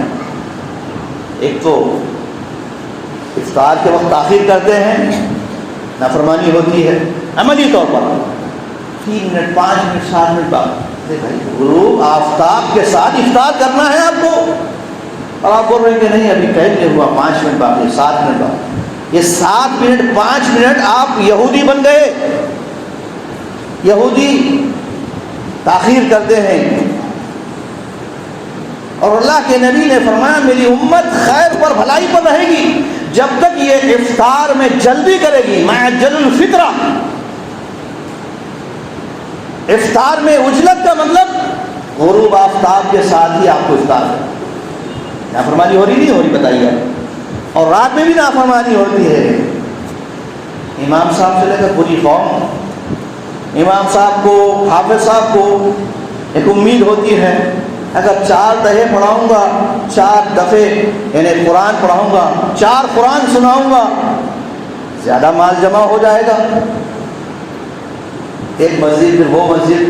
ایک تو افطار کے وقت تاخیر کرتے ہیں، نافرمانی ہوتی ہے عملی طور پر، 3 منٹ 5 منٹ 7 منٹ بعد بھائی غروب آفتاب کے ساتھ افطار کرنا ہے آپ کو، اور آپ بول رہے ہیں کہ نہیں ابھی ٹائم نہیں ہوا، 5 منٹ باقی، 7 منٹ باقی۔ یہ 7 منٹ 5 منٹ آپ یہودی بن گئے۔ یہودی تاخیر کرتے ہیں، اور اللہ کے نبی نے فرمایا میری امت خیر پر، بھلائی پر رہے گی جب تک یہ افطار میں جلدی کرے گی۔ معجل الفطرہ، افطار میں عجلت کا مطلب غروب آفتاب کے ساتھ ہی آپ کو افطار کرنا۔ نافرمانی ہو رہی نہیں ہو رہی بتائیے؟ اور رات میں بھی نافرمانی ہوتی ہے۔ امام صاحب سے لے کر پوری قوم، امام صاحب کو، حافظ صاحب کو ایک امید ہوتی ہے اگر 4 دفعے پڑھاؤں گا، 4 دفعے یعنی قرآن پڑھاؤں گا، 4 قرآن سناؤں گا، زیادہ مال جمع ہو جائے گا۔ ایک مسجد پھر وہ مسجد،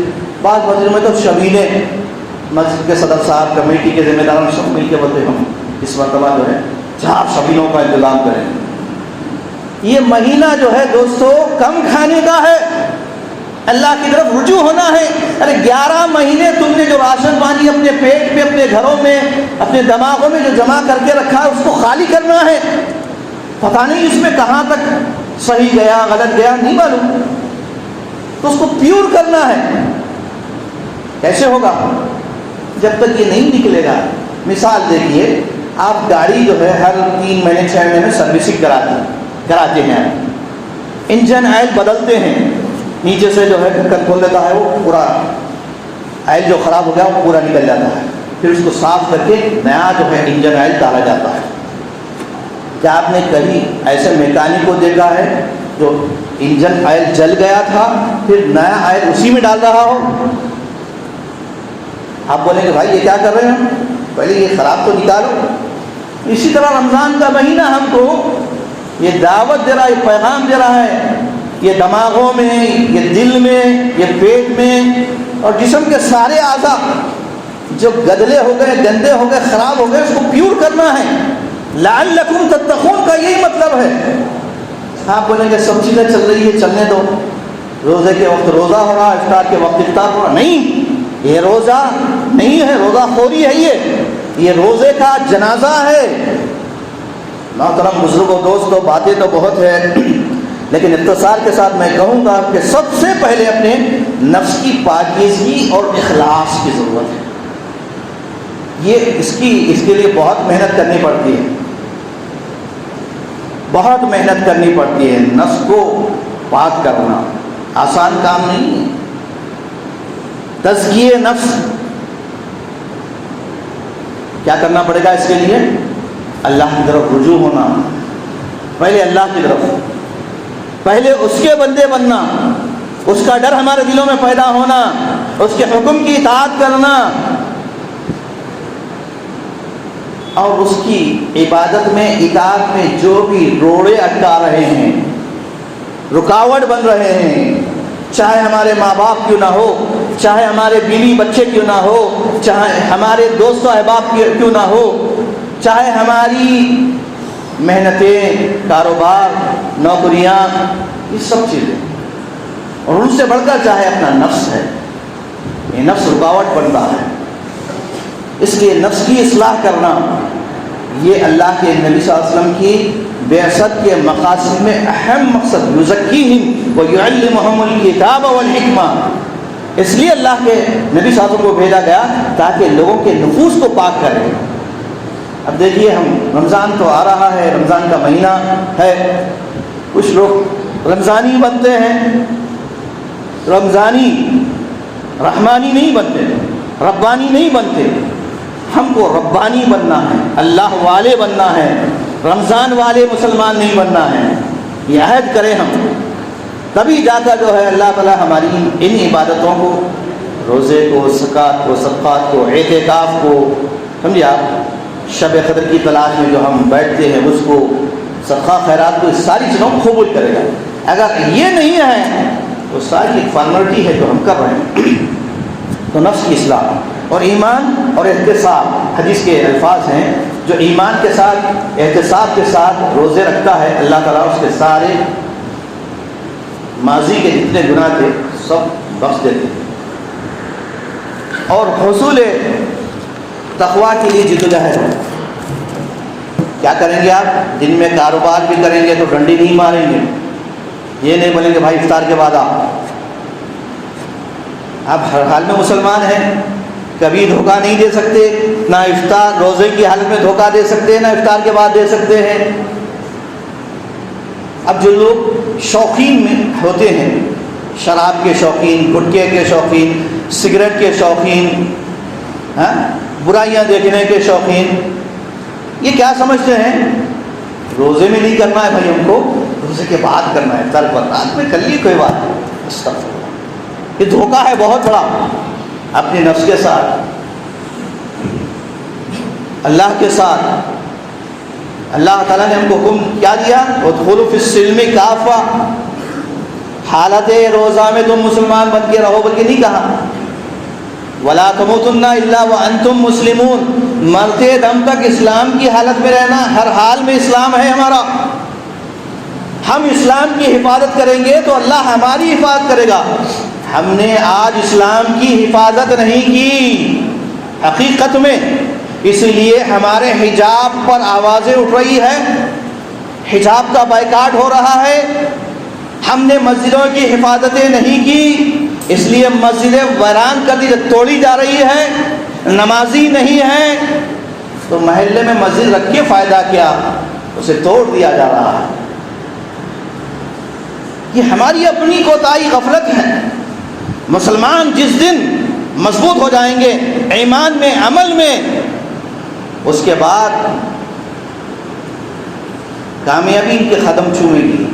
بعض مسجد میں تو شبیلیں، مسجد کے صدر صاحب، کمیٹی کے ذمہ داران سب مل کے بولتے ہم اس مرتبہ جو ہے 4 شبیلوں کا انتظام کریں۔ یہ مہینہ جو ہے دوستو کم کھانے کا ہے، اللہ کی طرف رجوع ہونا ہے۔ ارے 11 مہینے تم نے جو راشن پانی اپنے پیٹ میں، اپنے گھروں میں، اپنے دماغوں میں جو جمع کر کے رکھا ہے اس کو خالی کرنا ہے۔ پتہ نہیں اس میں کہاں تک صحیح گیا غلط گیا نہیں معلوم، تو اس کو پیور کرنا ہے۔ کیسے ہوگا؟ جب تک یہ نہیں نکلے گا۔ مثال دیکھیے، آپ گاڑی جو ہے ہر 3 مہینے 6 مہینے میں سروسنگ کراتے ہیں، انجن آئل بدلتے ہیں، نیچے سے جو ہے ڈھکن کھول دیتا ہے، وہ پورا آئل جو خراب ہو گیا وہ پورا نکل جاتا ہے، پھر اس کو صاف کر کے نیا جو ہے انجن آئل ڈالا جاتا ہے۔ کیا آپ نے کہیں ایسے میکینک کو دیکھا ہے جو انجن آئل جل گیا تھا پھر نیا آئل اسی میں ڈال رہا ہو؟ آپ بولیں کہ بھائی یہ کیا کر رہے ہیں، پہلے یہ خراب تو نکالو۔ اسی طرح رمضان کا مہینہ ہم کو یہ دعوت دے رہا ہے، یہ پیغام دے رہا ہے، یہ دماغوں میں، یہ دل میں، یہ پیٹ میں اور جسم کے سارے اعضاء جو گدلے ہو گئے، گندے ہو گئے، خراب ہو گئے، اس کو پیور کرنا ہے۔ لعلکم تتقون کا یہی مطلب ہے۔ آپ بولیں گے سب چیزیں چل رہی ہے، چلنے دو، روزے کے وقت روزہ ہو رہا، افطار کے وقت افطار ہو رہا، نہیں، یہ روزہ نہیں ہے، روزہ خوری ہے، یہ روزے کا جنازہ ہے۔ محترم بزرگوں، دوستوں، باتیں تو بہت ہے، لیکن اختصار کے ساتھ میں کہوں گا کہ سب سے پہلے اپنے نفس کی پاکیزگی اور اخلاص کی ضرورت ہے۔ اس کے لیے بہت محنت کرنی پڑتی ہے، بہت محنت کرنی پڑتی ہے۔ نفس کو پاک کرنا آسان کام نہیں ہے۔ تزکیہ نفس کیا کرنا پڑے گا؟ اس کے لیے اللہ کی طرف رجوع ہونا، پہلے اللہ کی طرف، پہلے اس کے بندے بننا، اس کا ڈر ہمارے دلوں میں پیدا ہونا، اس کے حکم کی اطاعت کرنا، اور اس کی عبادت میں، اطاعت میں جو بھی روڑے اٹکا رہے ہیں، رکاوٹ بن رہے ہیں، چاہے ہمارے ماں باپ کیوں نہ ہو، چاہے ہمارے بیوی بچے کیوں نہ ہو، چاہے ہمارے دوست و احباب کیوں نہ ہو، چاہے ہماری محنتیں، کاروبار، نوکریاں، یہ سب چیزیں، اور ان سے بڑھ کر چاہے اپنا نفس ہے، یہ نفس رکاوٹ بنتا ہے۔ اس لیے نفس کی اصلاح کرنا یہ اللہ کے نبی صلی اللہ علیہ وسلم کی بعثت کے مقاصد میں اہم مقصد، یزکیہم ویعلمہم الکتاب والحکمہ، اس لیے اللہ کے نبی صلی اللہ علیہ وسلم کو بھیجا گیا تاکہ لوگوں کے نفوس کو پاک کرے۔ اب دیکھیے، ہم رمضان تو آ رہا ہے، رمضان کا مہینہ ہے، کچھ لوگ رمضانی بنتے ہیں، رمضانی رحمانی نہیں بنتے، ربانی نہیں بنتے۔ ہم کو ربانی بننا ہے، اللہ والے بننا ہے، رمضان والے مسلمان نہیں بننا ہے۔ یہ عہد کریں ہم، تبھی جا کر جو ہے اللہ تعالیٰ ہماری ان عبادتوں کو، روزے کو، زکوٰۃ کو، صدقات کو، اعتکاف کو، سمجھے آپ، شب قدر کی تلاش میں جو ہم بیٹھتے ہیں اس کو، صدقہ خیرات کو، اس ساری چیزوں کو قبول کرے گا۔ اگر یہ نہیں ہے تو ساری ایک فارمیلٹی ہے جو ہم کر رہے ہیں۔ تو نفس کی اصلاح اور ایمان اور احتساب، حدیث کے الفاظ ہیں، جو ایمان کے ساتھ، احتساب کے ساتھ روزے رکھتا ہے، اللہ تعالیٰ اس کے سارے ماضی کے جتنے گناہ تھے سب بخش دیتے ہیں۔ اور حصول تقویٰ کے لیے جدوجہد، کیا کریں گے آپ؟ دن میں کاروبار بھی کریں گے تو ڈنڈی نہیں ماریں گے، یہ نہیں بولیں گے بھائی افطار کے بعد آپ ہر حال میں مسلمان ہیں، کبھی دھوکہ نہیں دے سکتے، نہ افطار روزے کی حالت میں دھوکہ دے سکتے ہیں، نہ افطار کے بعد دے سکتے ہیں۔ اب جو لوگ شوقین میں ہوتے ہیں، شراب کے شوقین، گٹکے کے شوقین، سگریٹ کے شوقین، برائیاں دیکھنے کے شوقین، یہ کیا سمجھتے ہیں؟ روزے میں نہیں کرنا ہے بھائی، ہم کو روزے کے بعد کرنا ہے، افطار پر رات میں کر لی کوئی بات نہیں۔ استغفر اللہ، یہ دھوکہ ہے بہت بڑا اپنے نفس کے ساتھ۔ اللہ کے ساتھ اللہ تعالیٰ نے ہم کو حکم کیا دیا؟ ادخلوا فی السلم کافہ، حالت روزہ میں تم مسلمان بن کے رہو بلکہ نہیں کہا وَلَا تَمُوتُنَّ إِلَّا وَأَنْتُمْ مُسْلِمُونَ، مرتے دم تک اسلام کی حالت میں رہنا، ہر حال میں اسلام ہے ہمارا۔ ہم اسلام کی حفاظت کریں گے تو اللہ ہماری حفاظت کرے گا۔ ہم نے آج اسلام کی حفاظت نہیں کی حقیقت میں، اس لیے ہمارے حجاب پر آوازیں اٹھ رہی ہے، حجاب کا بائیکاٹ ہو رہا ہے۔ ہم نے مسجدوں کی حفاظتیں نہیں کی، اس لیے مسجدیں ویران کر دی، توڑی جا رہی ہے، نمازی نہیں ہے تو محلے میں مسجد رکھ کے فائدہ کیا، اسے توڑ دیا جا رہا ہے۔ یہ ہماری اپنی کوتاہی، غفلت ہے۔ مسلمان جس دن مضبوط ہو جائیں گے ایمان میں، عمل میں، اس کے بعد کامیابی کے قدم چومے گی۔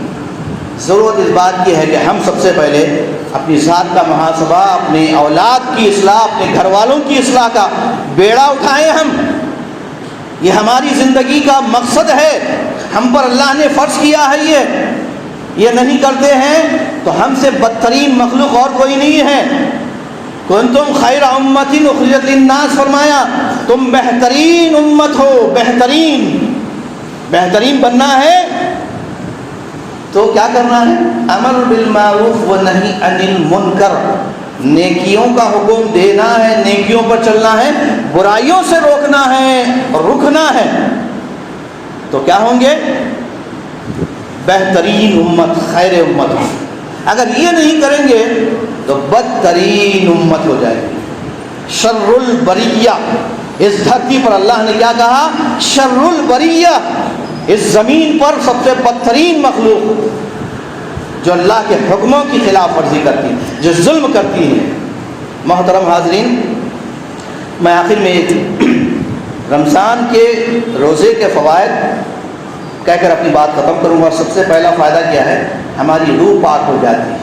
ضرورت اس بات کی ہے کہ ہم سب سے پہلے اپنی ذات کا محاسبہ، اپنی اولاد کی اصلاح، اپنے گھر والوں کی اصلاح کا بیڑا اٹھائیں۔ ہم یہ ہماری زندگی کا مقصد ہے، ہم پر اللہ نے فرض کیا ہے۔ یہ نہیں کرتے ہیں تو ہم سے بدترین مخلوق اور کوئی نہیں ہے۔ کنتم خیر امۃ اخرجت للناس، فرمایا تم بہترین امت ہو، بہترین بننا ہے تو کیا کرنا ہے؟ امر بالمعروف ونہی عن المنکر، نیکیوں کا حکم دینا ہے، نیکیوں پر چلنا ہے، برائیوں سے روکنا ہے اور رکنا ہے، تو کیا ہوں گے؟ بہترین امت، خیر امت۔ اگر یہ نہیں کریں گے تو بدترین امت ہو جائے گی، شر البریہ۔ اس دھرتی پر اللہ نے کیا کہا؟ شر البریہ، اس زمین پر سب سے بدترین مخلوق جو اللہ کے حکموں کی خلاف ورزی کرتی ہے، جو ظلم کرتی ہے۔ محترم حاضرین، میں آخر میں رمضان کے روزے کے فوائد کہہ کر اپنی بات ختم کروں گا۔ سب سے پہلا فائدہ کیا ہے؟ ہماری روح پاک ہو جاتی ہے،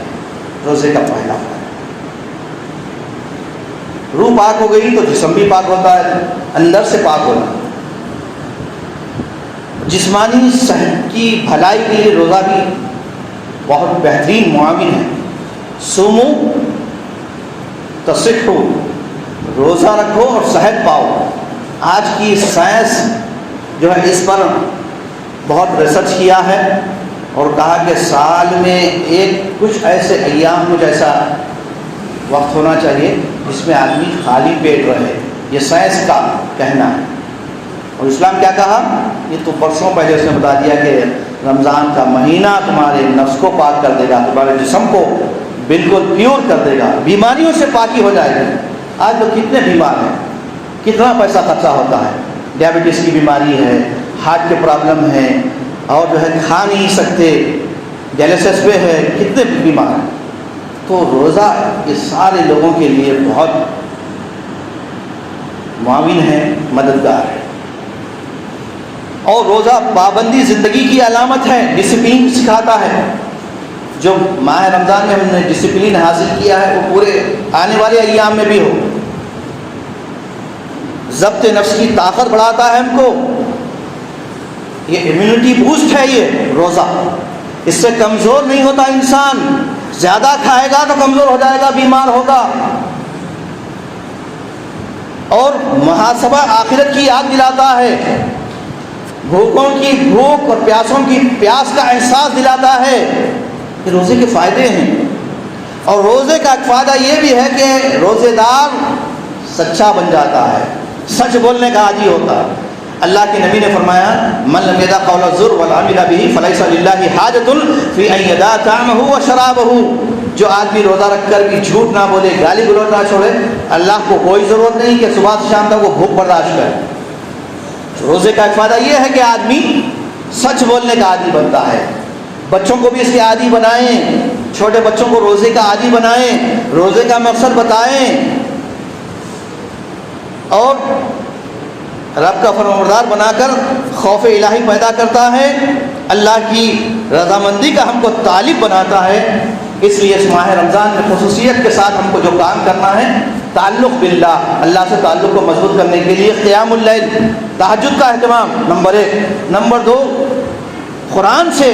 روزے کا پہلا فائدہ۔ روح پاک ہو گئی تو جسم بھی پاک ہوتا ہے، اندر سے پاک ہونا۔ جسمانی صحت کی بھلائی کے لیے روزہ بھی بہت بہترین معاون ہے۔ سومو تصحو، روزہ رکھو اور صحت پاؤ۔ آج کی سائنس جو ہے اس پر بہت ریسرچ کیا ہے اور کہا کہ سال میں کچھ ایسے ایام، کچھ ایسا وقت ہونا چاہیے جس میں آدمی خالی پیٹ رہے۔ یہ سائنس کا کہنا ہے۔ اور اسلام کیا کہا؟ یہ تو برسوں پہلے اس نے بتا دیا کہ رمضان کا مہینہ تمہارے نفس کو پاک کر دے گا، تمہارے جسم کو بالکل پیور کر دے گا، بیماریوں سے پاکی ہو جائے گی۔ آج لوگ کتنے بیمار ہیں، کتنا پیسہ خرچہ ہوتا ہے، ڈیابٹیز کی بیماری ہے، ہارٹ کے پرابلم ہے، اور جو ہے کھا نہیں سکتے، ڈائلسس پہ ہے، کتنے بیمار ہیں۔ تو روزہ یہ سارے لوگوں کے لیے بہت معاون ہے، مددگار ہے۔ اور روزہ پابندی زندگی کی علامت ہے، ڈسپلین سکھاتا ہے۔ جو ماہ رمضان میں ہم نے ڈسپلین حاصل کیا ہے وہ پورے آنے والے ایام میں بھی ہو۔ ضبط نفس کی طاقت بڑھاتا ہے ہم کو، یہ امیونٹی بوسٹ ہے یہ روزہ، اس سے کمزور نہیں ہوتا انسان۔ زیادہ کھائے گا تو کمزور ہو جائے گا، بیمار ہوگا۔ اور محاسبہ آخرت کی یاد دلاتا ہے، بھوکوں کی بھوک اور پیاسوں کی پیاس کا احساس دلاتا ہے۔ یہ روزے کے فائدے ہیں۔ اور روزے کا ایک فائدہ یہ بھی ہے کہ روزے دار سچا بن جاتا ہے، سچ بولنے کا عادی ہوتا ہے۔ اللہ کے نبی نے فرمایا من لم يدع قول الزور والعمل به فليس لله حاجة في ان يدع طعامه وشرابه، جو آدمی روزہ رکھ کر بھی جھوٹ نہ بولے، گالی گلوچ نہ چھوڑے، اللہ کو کوئی ضرورت نہیں کہ صبح سے شام تک وہ بھوک برداشت کرے۔ روزے کا ایک فائدہ یہ ہے کہ آدمی سچ بولنے کا عادی بنتا ہے۔ بچوں کو بھی اس کے عادی بنائیں، چھوٹے بچوں کو روزے کا عادی بنائیں، روزے کا مقصد بتائیں، اور رب کا فرمانبردار بنا کر خوف الہی پیدا کرتا ہے، اللہ کی رضامندی کا ہم کو طالب بناتا ہے۔ اس لیے اس ماہ رمضان میں خصوصیت کے ساتھ ہم کو جو کام کرنا ہے تعلق باللہ، اللہ سے تعلق کو مضبوط کرنے کے لیے قیام اللیل، تہجد کا اہتمام نمبر 1۔ نمبر 2، قرآن سے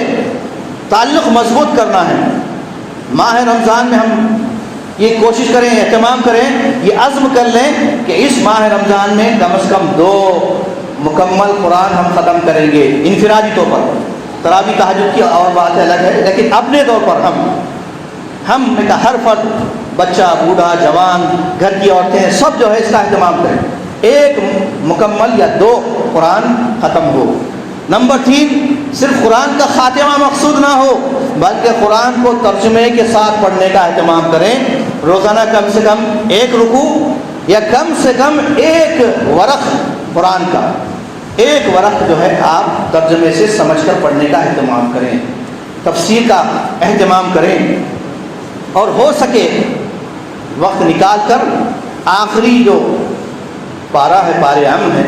تعلق مضبوط کرنا ہے۔ ماہ رمضان میں ہم یہ کوشش کریں، اہتمام کریں، یہ عزم کر لیں کہ اس ماہ رمضان میں کم از کم 2 مکمل قرآن ہم ختم کریں گے، انفرادی طور پر۔ تراویح تہجد کی اور بات الگ ہے، لیکن اپنے طور پر ہم نے کہا ہر فرد، بچہ، بوڑھا، جوان، گھر کی عورتیں، سب جو ہے اس کا اہتمام کریں، 1 مکمل یا 2 قرآن ختم ہو۔ نمبر 3، صرف قرآن کا خاتمہ مقصود نہ ہو، بلکہ قرآن کو ترجمے کے ساتھ پڑھنے کا اہتمام کریں۔ روزانہ کم سے کم 1 رکوع یا کم سے کم 1 ورق قرآن کا، 1 ورق جو ہے آپ ترجمے سے سمجھ کر پڑھنے کا اہتمام کریں، تفسیر کا اہتمام کریں، اور ہو سکے وقت نکال کر آخری جو پارہ ہے، پارہ امن ہے،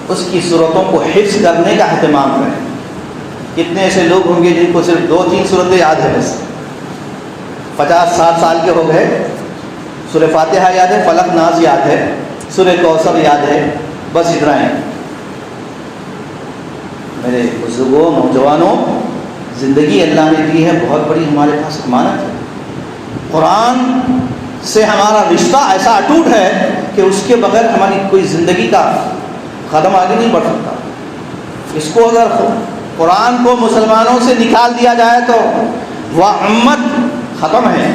اس کی صورتوں کو حفظ کرنے کا اہتمام کریں۔ کتنے ایسے لوگ ہوں گے جن کو صرف 2-3 صورتیں یاد ہے، بس 50-60 سال کے ہو گئے، سورہ فاتحہ یاد ہے، فلق ناس یاد ہے، سورہ کوثر یاد ہے، بس اتنا ہے۔ میرے بزرگوں، نوجوانوں، زندگی اللہ نے دی ہے، بہت بڑی ہمارے پاس امانت ہے۔ قرآن سے ہمارا رشتہ ایسا اٹوٹ ہے کہ اس کے بغیر ہماری کوئی زندگی کا قدم آگے نہیں بڑھ سکتا۔ اس کو اگر قرآن کو مسلمانوں سے نکال دیا جائے تو وہ امت ختم ہے،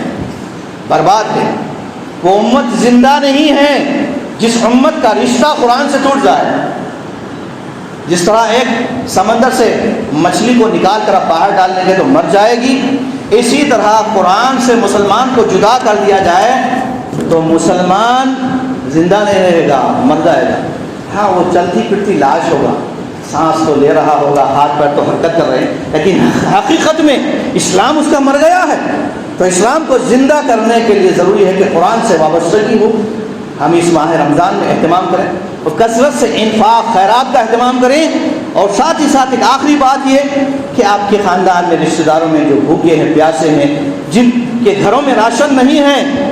برباد ہے۔ وہ امت زندہ نہیں ہے جس امت کا رشتہ قرآن سے ٹوٹ جائے۔ جس طرح ایک سمندر سے مچھلی کو نکال کر آپ باہر ڈال دیں گے تو مر جائے گی، اسی طرح قرآن سے مسلمان کو جدا کر دیا جائے تو مسلمان زندہ نہیں رہے گا، مر جائے گا۔ ہاں، وہ چلتی پھرتی لاش ہوگا، سانس تو لے رہا ہوگا، ہاتھ پیر تو حرکت کر رہے ہیں، لیکن حقیقت میں اسلام اس کا مر گیا ہے۔ تو اسلام کو زندہ کرنے کے لیے ضروری ہے کہ قرآن سے وابستگی ہو۔ ہم اس ماہ رمضان میں اہتمام کریں اور کثرت سے انفاق، خیرات کا اہتمام کریں، اور ساتھ ہی ساتھ ایک آخری بات یہ کہ آپ کے خاندان میں، رشتہ داروں میں جو بھوکے ہیں، پیاسے ہیں، جن کے گھروں میں راشن نہیں ہے،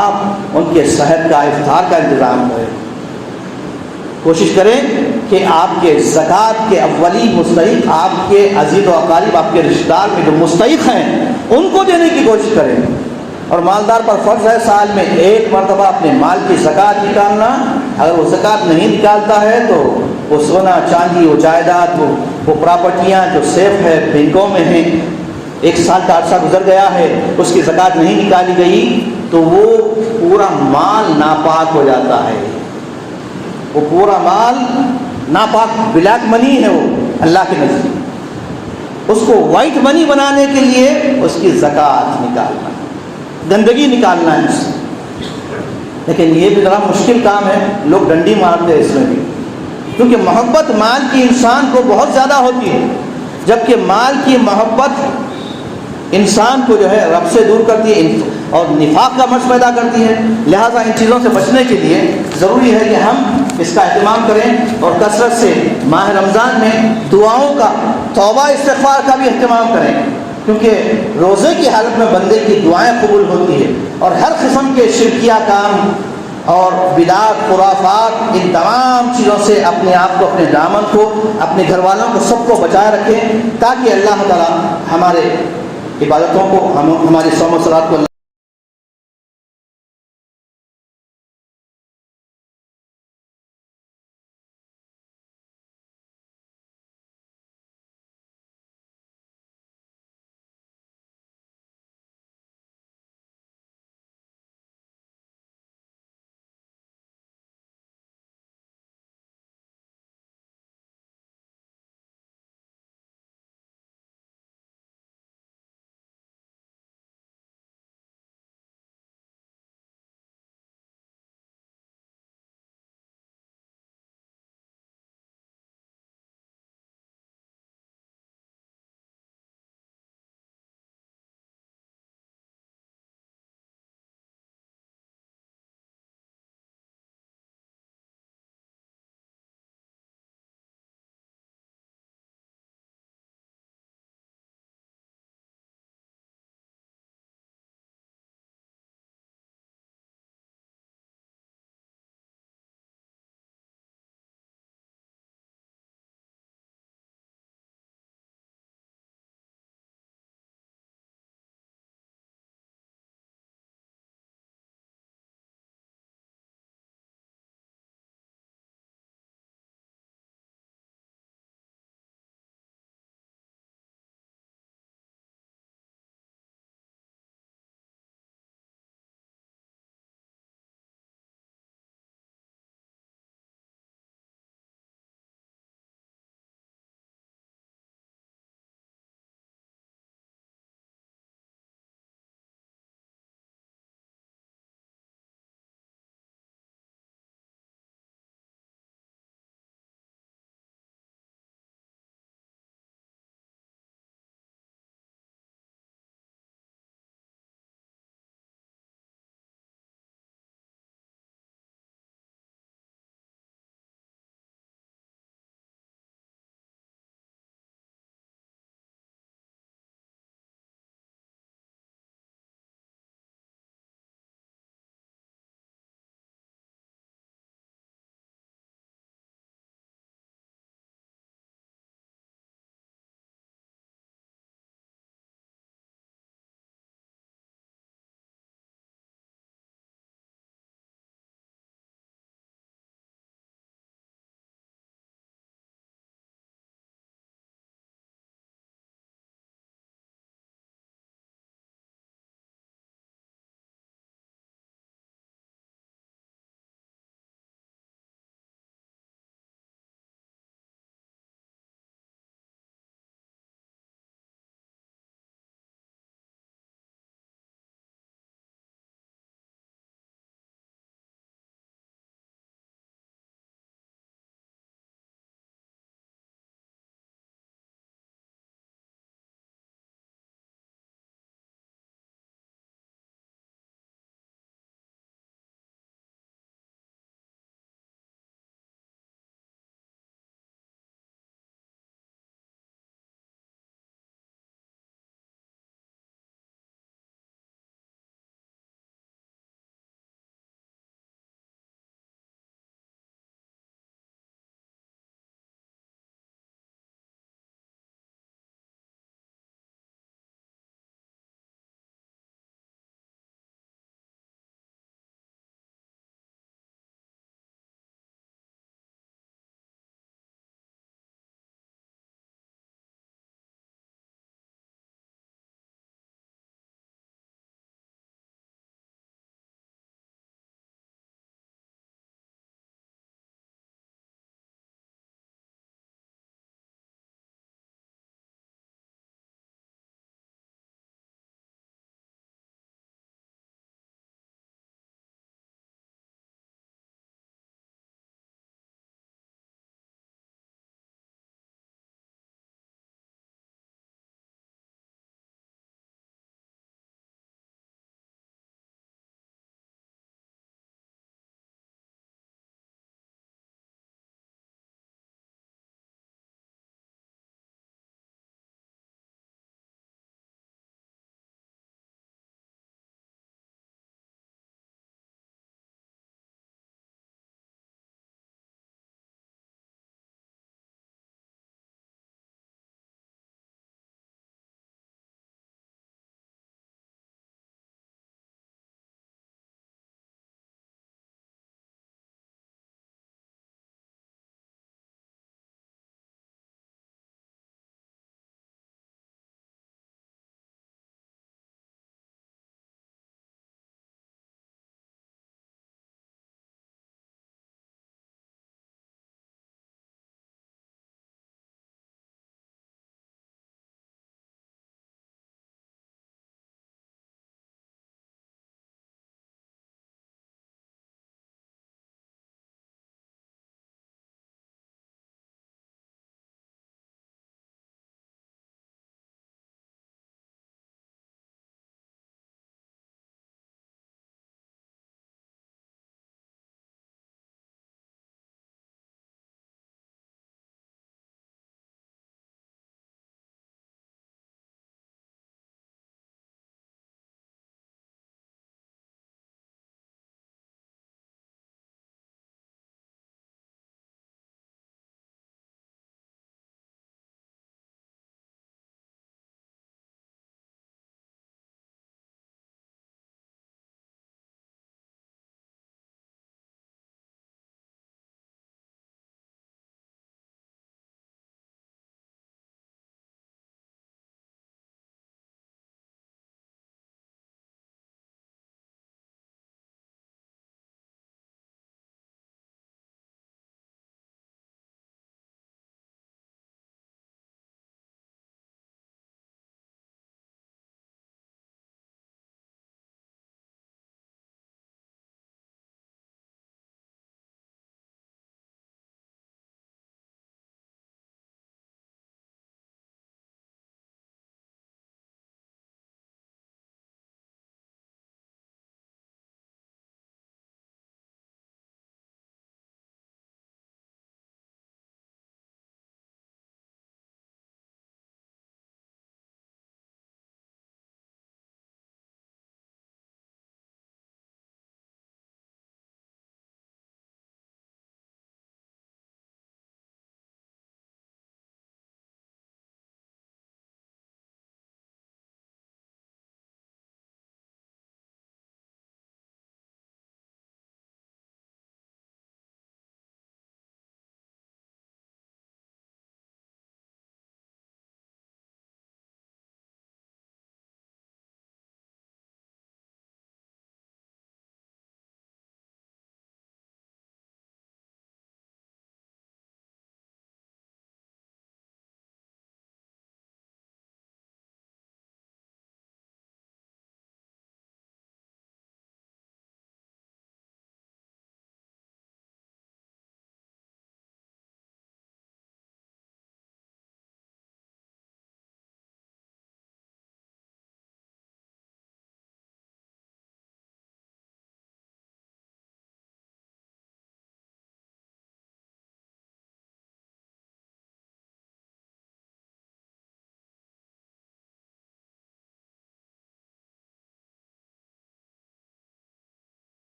آپ ان کے صحت کا، افطار کا انتظام کریں۔ کوشش کریں کہ آپ کے زکوٰۃ کے اولی مستحق، آپ کے عزیز و اقارب، آپ کے رشتہ دار میں جو مستحق ہیں، ان کو دینے کی کوشش کریں۔ اور مالدار پر فرض ہے سال میں 1 مرتبہ اپنے مال کی زکوٰۃ نکالنا۔ اگر وہ زکوٰۃ نہیں نکالتا ہے تو وہ سونا، چاندی، وہ جائیداد، وہ پراپرٹیاں جو سیف ہے، بینکوں میں ہیں، 1 سال کا عرصہ گزر گیا ہے، اس کی زکوٰۃ نہیں نکالی گئی تو وہ پورا مال ناپاک ہو جاتا ہے۔ وہ پورا مال ناپاک، بلیک منی ہے وہ اللہ کے نزدیک۔ اس کو وائٹ منی بنانے کے لیے اس کی زکوٰۃ نکالنا، گندگی نکالنا ہے اس سے۔ لیکن یہ بھی ذرا مشکل کام ہے، لوگ ڈنڈی مارتے ہیں اس میں بھی، کیونکہ محبت مال کی انسان کو بہت زیادہ ہوتی ہے، جبکہ مال کی محبت انسان کو جو ہے رب سے دور کرتی ہے اور نفاق کا مرض پیدا کرتی ہے۔ لہٰذا ان چیزوں سے بچنے کے لیے ضروری ہے کہ ہم اس کا اہتمام کریں اور کثرت سے ماہ رمضان میں دعاؤں کا، توبہ استغفار کا بھی اہتمام کریں، کیونکہ روزے کی حالت میں بندے کی دعائیں قبول ہوتی ہیں، اور ہر قسم کے شرکیہ کام اور بدعات، خرافات، ان تمام چیزوں سے اپنے آپ کو، اپنے دامن کو، اپنے گھر والوں کو، سب کو بچائے رکھیں، تاکہ اللہ تعالیٰ ہمارے عبادتوں کو، ہماری صوم و صلات کو